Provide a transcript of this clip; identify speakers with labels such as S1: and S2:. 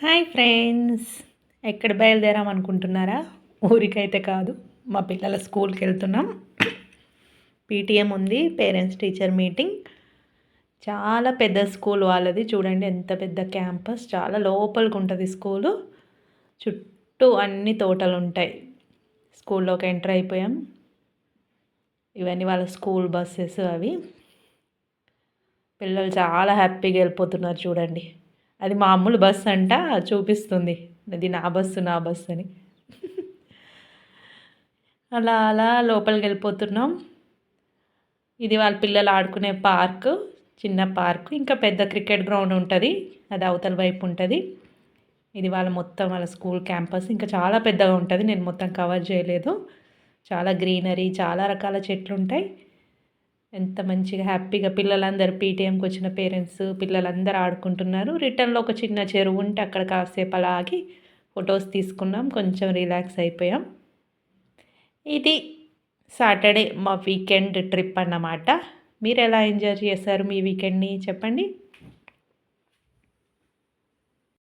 S1: Hi friends. ఎక్కడ బయలుదేరాం అనుకుంటున్నారా? ఊరికైతే కాదు, మా పిల్లల స్కూల్కి వెళ్తున్నాం. పీటీఎం ఉంది, పేరెంట్స్ టీచర్ మీటింగ్. చాలా పెద్ద స్కూల్ వాళ్ళది. చూడండి ఎంత పెద్ద క్యాంపస్, చాలా లోపలికి ఉంటుంది స్కూలు. చుట్టూ అన్ని తోటలు ఉంటాయి. స్కూల్లోకి ఎంటర్ అయిపోయాం. ఇవన్నీ వాళ్ళ స్కూల్ బస్సెస్ అవి. పిల్లలు చాలా హ్యాపీగా వెళ్ళిపోతున్నారు చూడండి. అది మామూలు బస్సు అంట, చూపిస్తుంది అది నా బస్సు అని. అలా అలా లోపలికి వెళ్ళిపోతున్నాం. ఇది వాళ్ళ పిల్లలు ఆడుకునే పార్కు, చిన్న పార్కు. ఇంకా పెద్ద క్రికెట్ గ్రౌండ్ ఉంటుంది, అది అవతల వైపు ఉంటుంది. ఇది వాళ్ళ స్కూల్ క్యాంపస్. ఇంకా చాలా పెద్దగా ఉంటుంది, నేను మొత్తం కవర్ చేయలేదు. చాలా గ్రీనరీ, చాలా రకాల చెట్లు ఉంటాయి. ఎంత మంచిగా హ్యాపీగా పిల్లలందరూ, పీటీఎంకి వచ్చిన పేరెంట్స్ పిల్లలందరూ ఆడుకుంటున్నారు. రిటర్న్లో ఒక చిన్న చెరువు ఉంటే అక్కడ కాసేపు అలా ఆగి ఫొటోస్ తీసుకున్నాం, కొంచెం రిలాక్స్ అయిపోయాం. ఇది సాటర్డే మా వీకెండ్ ట్రిప్ అన్నమాట. మీరు ఎలా ఎంజాయ్ చేశారు మీ వీకెండ్ని చెప్పండి.